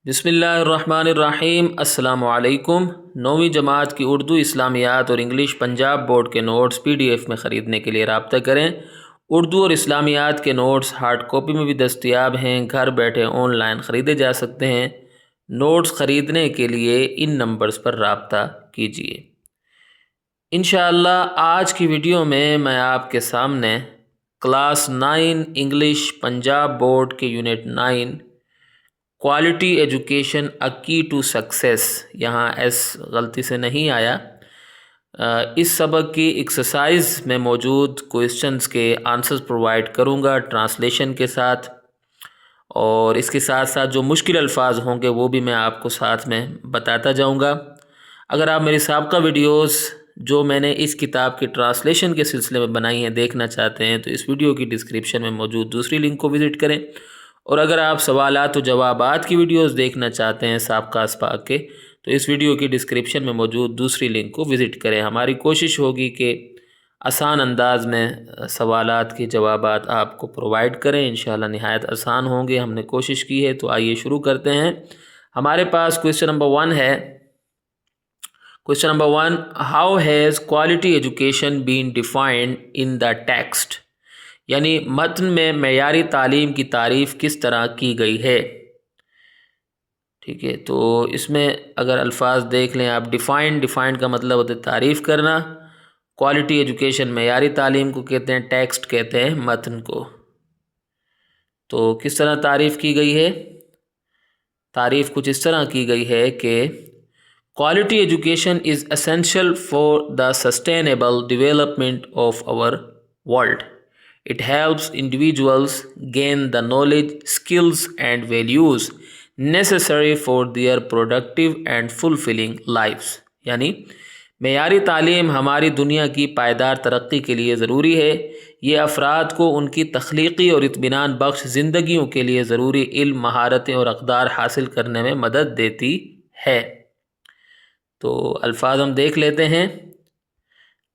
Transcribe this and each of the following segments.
بسم اللہ الرحمن الرحیم۔ السلام علیکم۔ 9ویں جماعت کی اردو اسلامیات اور انگلش پنجاب بورڈ کے نوٹس PDF میں خریدنے کے لیے رابطہ کریں۔ اردو اور اسلامیات کے نوٹس ہارڈ کاپی میں بھی دستیاب ہیں، گھر بیٹھے آن لائن خریدے جا سکتے ہیں۔ نوٹس خریدنے کے لیے ان نمبرز پر رابطہ کیجیے۔ انشاءاللہ آج کی ویڈیو میں آپ کے سامنے کلاس 9 انگلش پنجاب بورڈ کے یونٹ 9 کوالٹی ایجوکیشن اے کی ٹو سکسیس، یہاں ایس غلطی سے نہیں آیا، اس سبق کی ایکسرسائز میں موجود کوئسچنز کے آنسرز پرووائڈ کروں گا ٹرانسلیشن کے ساتھ، اور اس کے ساتھ ساتھ جو مشکل الفاظ ہوں گے وہ بھی میں آپ کو ساتھ میں بتاتا جاؤں گا۔ اگر آپ میری سابقہ ویڈیوز جو میں نے اس کتاب کی ٹرانسلیشن کے سلسلے میں بنائی ہیں دیکھنا چاہتے ہیں تو اس ویڈیو کی ڈسکرپشن میں موجود دوسری لنک کو وزٹ کریں، اور اگر آپ سوالات و جوابات کی ویڈیوز دیکھنا چاہتے ہیں سابقہ اسباق کے تو اس ویڈیو کی ڈسکرپشن میں موجود دوسری لنک کو وزٹ کریں۔ ہماری کوشش ہوگی کہ آسان انداز میں سوالات کے جوابات آپ کو پرووائڈ کریں، انشاءاللہ نہایت آسان ہوں گے، ہم نے کوشش کی ہے۔ تو آئیے شروع کرتے ہیں۔ ہمارے پاس کوئسچن نمبر 1 ہے۔ Question number 1، how has quality education been defined in the text, یعنی متن میں معیاری تعلیم کی تعریف کس طرح کی گئی ہے۔ ٹھیک ہے، تو اس میں اگر الفاظ دیکھ لیں آپ، ڈیفائنڈ کا مطلب ہوتا ہے تعریف کرنا، کوالٹی ایجوکیشن معیاری تعلیم کو کہتے ہیں، ٹیکسٹ کہتے ہیں متن کو۔ تو کس طرح تعریف کی گئی ہے؟ تعریف کچھ اس طرح کی گئی ہے کہ quality education is essential for the sustainable development of our world. It helps individuals gain the knowledge, skills and values necessary for their productive and fulfilling lives. یعنی معیاری تعلیم ہماری دنیا کی پائیدار ترقی کے لیے ضروری ہے۔ یہ افراد کو ان کی تخلیقی اور اطمینان بخش زندگیوں کے لیے ضروری علم، مہارتیں اور اقدار حاصل کرنے میں مدد دیتی ہے۔ تو الفاظ ہم دیکھ لیتے ہیں۔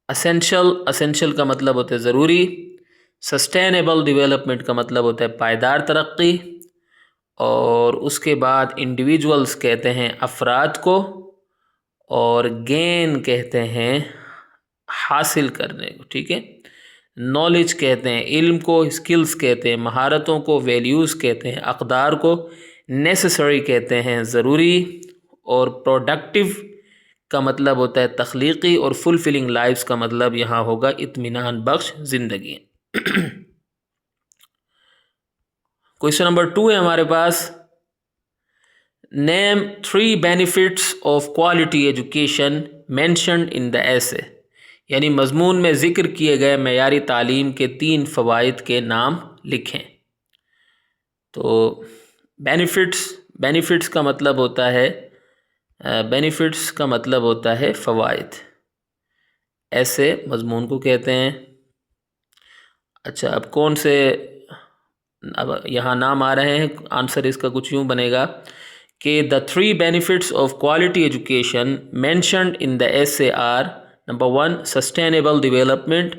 اسینشل کا مطلب ہوتا ہے ضروری، سسٹینیبل ڈیولپمنٹ کا مطلب ہوتا ہے پائیدار ترقی، اور اس کے بعد انڈیویجولز کہتے ہیں افراد کو، اور گین کہتے ہیں حاصل کرنے کو، ٹھیک ہے۔ نالج کہتے ہیں علم کو، اسکلز کہتے ہیں مہارتوں کو، ویلیوز کہتے ہیں اقدار کو، نیسیسری کہتے ہیں ضروری، اور پروڈکٹیو کا مطلب ہوتا ہے تخلیقی، اور فلفلنگ لائفز کا مطلب یہاں ہوگا اطمینان بخش زندگی۔ کوئسچن نمبر 2 ہے ہمارے پاس۔ Name 3 benefits of quality education mentioned in the essay, یعنی مضمون میں ذکر کیے گئے معیاری تعلیم کے 3 فوائد کے نام لکھیں۔ تو بینیفٹس کا مطلب ہوتا ہے فوائد، ایسے مضمون کو کہتے ہیں۔ اچھا، اب کون سے، اب یہاں نام آ رہے ہیں، آنسر اس کا کچھ یوں بنے گا کہ the 3 benefits of quality education mentioned in the essay are: number 1 sustainable development,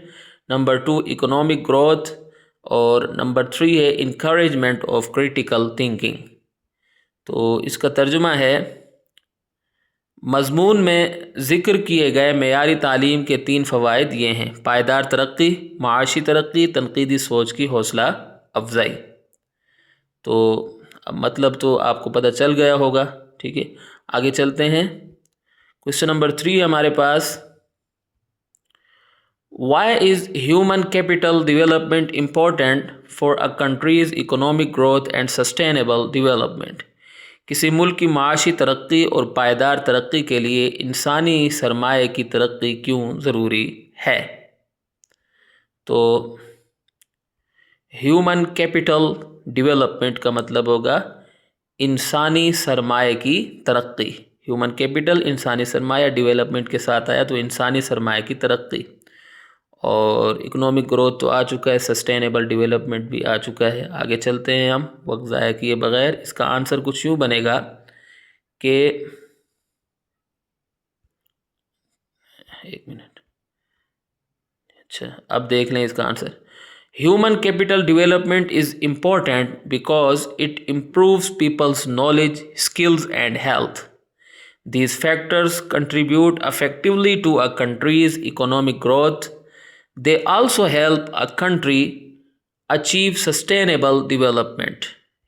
number 2 economic growth, اور نمبر 3 ہے انکریجمنٹ آف کریٹیکل تھنکنگ۔ تو اس کا ترجمہ ہے، مضمون میں ذکر کیے گئے معیاری تعلیم کے 3 فوائد یہ ہیں: پائیدار ترقی، معاشی ترقی، تنقیدی سوچ کی حوصلہ افزائی۔ تو اب مطلب تو آپ کو پتہ چل گیا ہوگا، ٹھیک ہے۔ آگے چلتے ہیں۔ کوئسچن نمبر 3 ہمارے پاس، why is human capital development important for a country's economic growth and sustainable development? کسی ملک کی معاشی ترقی اور پائیدار ترقی کے لیے انسانی سرمایہ کی ترقی کیوں ضروری ہے؟ تو ہیومن کیپٹل ڈیولپمنٹ کا مطلب ہوگا انسانی سرمایہ کی ترقی۔ ہیومن کیپٹل انسانی سرمایہ، ڈیولپمنٹ کے ساتھ آیا تو انسانی سرمایہ کی ترقی، اور اکنامک گروتھ تو آ چکا ہے، سسٹینیبل ڈیولپمنٹ بھی آ چکا ہے۔ آگے چلتے ہیں ہم وقت ضائع کیے بغیر۔ اس کا آنسر کچھ یوں بنے گا کہ، ایک منٹ، اچھا اب دیکھ لیں اس کا answer. Human capital development is important because it improves people's knowledge, skills, and health. These factors contribute effectively to a country's economic growth. They also help a country achieve sustainable development.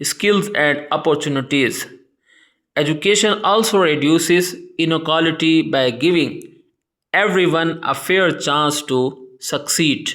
skills and opportunities. Education also reduces inequality by giving everyone a fair chance to succeed.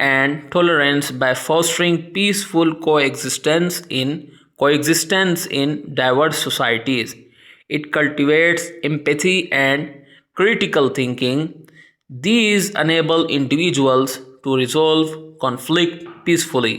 and tolerance by fostering peaceful coexistence in diverse societies. It cultivates empathy and critical thinking. These enable individuals to resolve conflict peacefully.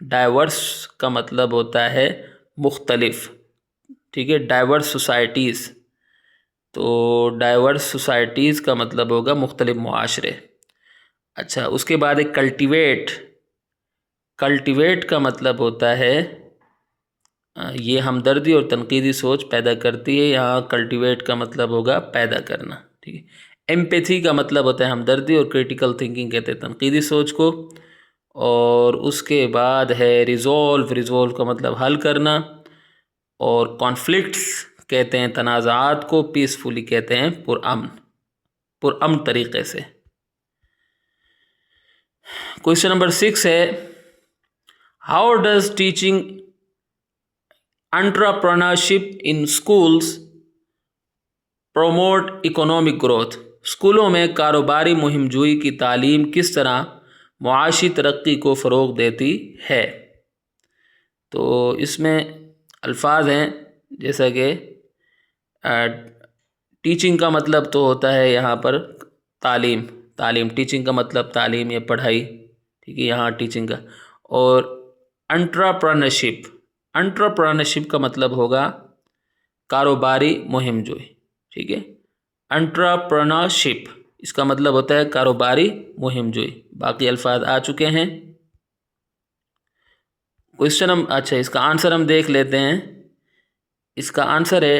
Diverse کا مطلب ہوتا ہے مختلف، ٹھیک ہے، diverse societies, تو diverse societies کا مطلب ہوگا مختلف معاشرے۔ اچھا، اس کے بعد ایک کلٹیویٹ، کلٹیویٹ کا مطلب ہوتا ہے یہ ہمدردی اور تنقیدی سوچ پیدا کرتی ہے، یہاں کلٹیویٹ کا مطلب ہوگا پیدا کرنا، ٹھیک ہے۔ ایمپیتھی کا مطلب ہوتا ہے ہمدردی، اور کریٹیکل تھنکنگ کہتے ہیں تنقیدی سوچ کو۔ اور اس کے بعد ہے ریزولو، ریزولو کا مطلب حل کرنا، اور کانفلکٹس کہتے ہیں تنازعات کو، پیسفلی کہتے ہیں پرامن طریقے سے۔ کویشچن نمبر 6 ہے، how does teaching entrepreneurship in schools promote economic growth? اسکولوں میں کاروباری مہم جوئی کی تعلیم کس طرح معاشی ترقی کو فروغ دیتی ہے؟ تو اس میں الفاظ ہیں جیسا کہ ٹیچنگ کا مطلب تو ہوتا ہے یہاں پر تعلیم، ٹیچنگ کا مطلب تعلیم یا پڑھائی، ٹھیک ہے، یہاں ٹیچنگ کا۔ اور انٹرپرنرشپ کا مطلب ہوگا کاروباری مہم جوئی، ٹھیک ہے۔ انٹرپرنرشپ اس کا مطلب ہوتا ہے کاروباری مہم جوئی۔ باقی الفاظ آ چکے ہیں۔ اچھا، اس کا آنسر ہم دیکھ لیتے ہیں۔ اس کا آنسر ہے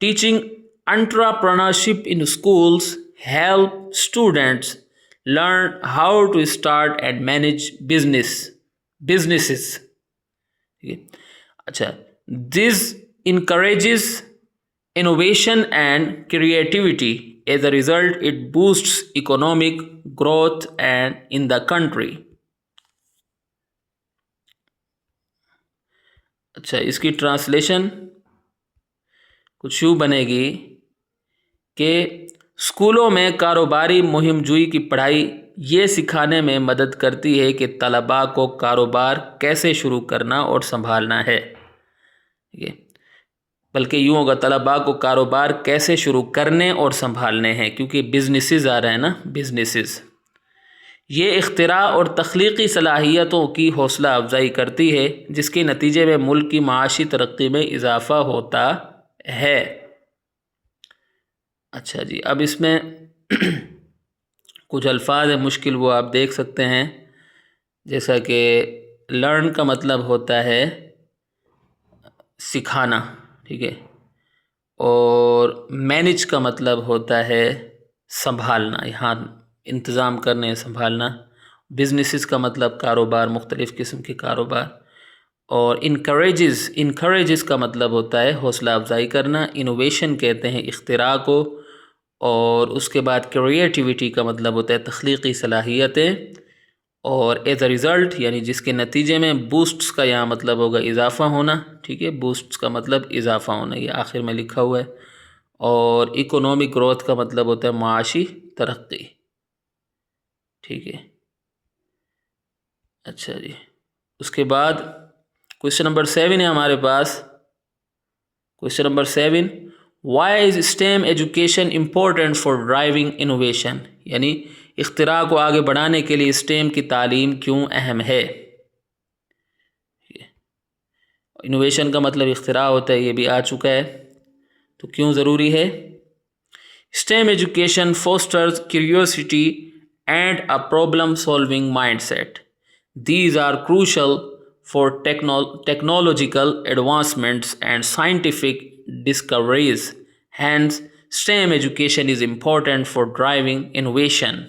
teaching entrepreneurship in schools help students learn how to start and manage businesses. اچھا، this encourages innovation and creativity. As a result, it boosts economic growth and in the country. اچھا، اس کی translation کچھ یوں بنے گی کہ اسکولوں میں کاروباری مہم جوئی کی پڑھائی یہ سکھانے میں مدد کرتی ہے کہ طلباء کو کاروبار کیسے شروع کرنا اور سنبھالنا ہے، بلکہ یوں ہوگا طلباء کو کاروبار کیسے شروع کرنے اور سنبھالنے ہیں، کیونکہ بزنسز آ رہے ہیں نا، بزنسز۔ یہ اختراع اور تخلیقی صلاحیتوں کی حوصلہ افزائی کرتی ہے، جس کے نتیجے میں ملک کی معاشی ترقی میں اضافہ ہوتا ہے۔ اچھا جی، اب اس میں کچھ الفاظ ہیں مشکل، وہ آپ دیکھ سکتے ہیں، جیسا کہ لرن کا مطلب ہوتا ہے سکھانا، ٹھیک ہے، اور مینیج کا مطلب ہوتا ہے سنبھالنا، یہاں انتظام کرنے، سنبھالنا۔ بزنسز کا مطلب کاروبار، مختلف قسم کے کاروبار۔ اور انکریجز کا مطلب ہوتا ہے حوصلہ افزائی کرنا۔ انوویشن کہتے ہیں اختراع کو۔ اور اس کے بعد کریٹیوٹی کا مطلب ہوتا ہے تخلیقی صلاحیتیں۔ اور ایز اے ریزلٹ یعنی جس کے نتیجے میں، بوسٹس کا یہاں مطلب ہوگا اضافہ ہونا، ٹھیک ہے، بوسٹس کا مطلب اضافہ ہونا، یہ آخر میں لکھا ہوا ہے۔ اور اکنامک گروتھ کا مطلب ہوتا ہے معاشی ترقی، ٹھیک ہے۔ اچھا جی، اس کے بعد کویشچن نمبر 7 ہے ہمارے پاس۔ Question number 7، why is STEM education important for driving innovation? یعنی اختراع کو آگے بڑھانے کے لیے اسٹیم کی تعلیم کیوں اہم ہے؟ انوویشن کا مطلب اختراع ہوتا ہے، یہ بھی آ چکا ہے، تو کیوں ضروری ہے؟ STEM education fosters curiosity and a problem solving mind set. These are crucial for technological advancements and scientific discoveries. Hence, STEM education is important for driving innovation.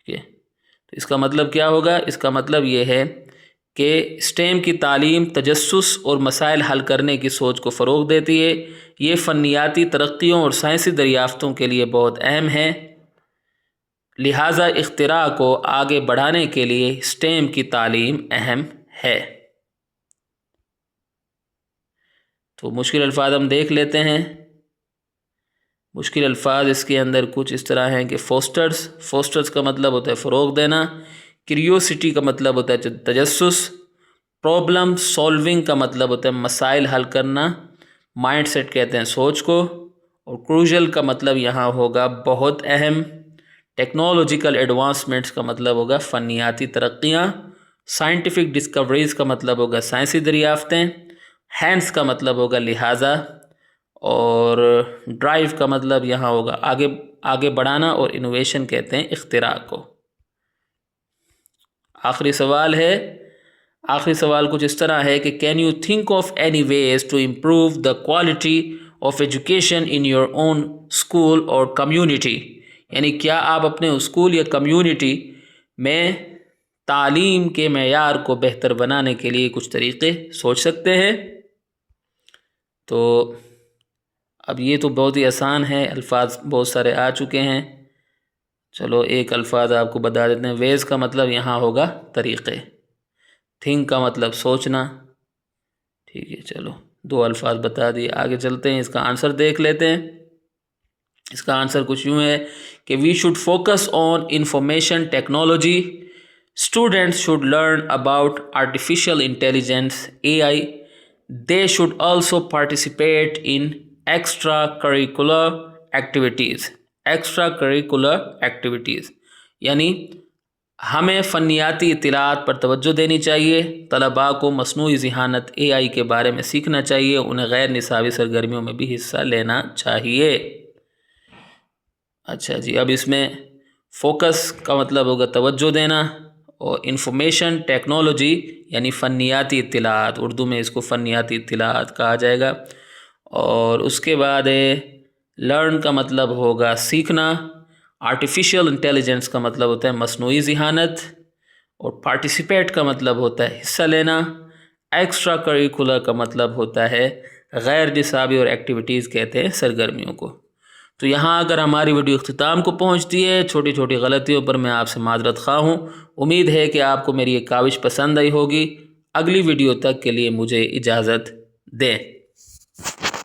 تو اس کا مطلب کیا ہوگا؟ اس کا مطلب یہ ہے کہ STEM کی تعلیم تجسس اور مسائل حل کرنے کی سوچ کو فروغ دیتی ہے. یہ فنیاتی ترقیوں اور سائنسی دریافتوں کے لیے بہت اہم ہے. لہٰذا اختراع کو آگے بڑھانے کے لیے STEM کی تعلیم اہم ہے. تو مشکل الفاظ ہم دیکھ لیتے ہیں. مشکل الفاظ اس کے اندر کچھ اس طرح ہیں کہ فوسٹرز کا مطلب ہوتا ہے فروغ دینا. کیوریوسٹی کا مطلب ہوتا ہے تجسس. پرابلم سالونگ کا مطلب ہوتا ہے مسائل حل کرنا. مائنڈ سیٹ کہتے ہیں سوچ کو. اور کروشل کا مطلب یہاں ہوگا بہت اہم. ٹیکنالوجیکل ایڈوانسمنٹس کا مطلب ہوگا فنیاتی ترقیاں. سائنٹیفک ڈسکوریز کا مطلب ہوگا سائنسی دریافتیں، ہینس کا مطلب ہوگا لہٰذا، اور ڈرائیو کا مطلب یہاں ہوگا آگے بڑھانا، اور انوویشن کہتے ہیں اختراع کو۔ آخری سوال کچھ اس طرح ہے کہ can you think of any ways to improve the quality of education in your own school اور کمیونٹی، یعنی کیا آپ اپنے اسکول یا کمیونٹی میں تعلیم کے معیار کو بہتر بنانے کے لیے کچھ طریقے سوچ سکتے ہیں؟ تو اب یہ تو بہت ہی آسان ہے، الفاظ بہت سارے آ چکے ہیں، چلو ایک الفاظ آپ کو بتا دیتے ہیں۔ ویز کا مطلب یہاں ہوگا طریقے، تھنک کا مطلب سوچنا، ٹھیک ہے، چلو 2 الفاظ بتا دیے، آگے چلتے ہیں، اس کا آنسر دیکھ لیتے ہیں۔ اس کا آنسر کچھ یوں ہے کہ we should focus on information technology, students should learn about artificial intelligence AI، they should also participate in extracurricular activities, یعنی ہمیں فنیاتی اطلاعات پر توجہ دینی چاہیے، طلباء کو مصنوعی ذہانت AI کے بارے میں سیکھنا چاہیے، انہیں غیر نصابی سرگرمیوں میں بھی حصہ لینا چاہیے۔ اچھا جی، اب اس میں فوکس کا مطلب ہوگا توجہ دینا، اور انفارمیشن ٹیکنالوجی یعنی فنیاتی اطلاعات، اردو میں اس کو فنیاتی اطلاعات کہا جائے گا، اور اس کے بعد لرن کا مطلب ہوگا سیکھنا، آرٹیفیشیل انٹیلیجنس کا مطلب ہوتا ہے مصنوعی ذہانت، اور پارٹیسپیٹ کا مطلب ہوتا ہے حصہ لینا، ایکسٹرا کریکولر کا مطلب ہوتا ہے غیر نصابی، اور ایکٹیویٹیز کہتے ہیں سرگرمیوں کو۔ تو یہاں اگر ہماری ویڈیو اختتام کو پہنچتی ہے، چھوٹی چھوٹی غلطیوں پر میں آپ سے معذرت خواہ ہوں، امید ہے کہ آپ کو میری یہ کاوش پسند آئی ہوگی۔ اگلی ویڈیو تک کے لیے مجھے اجازت دیں۔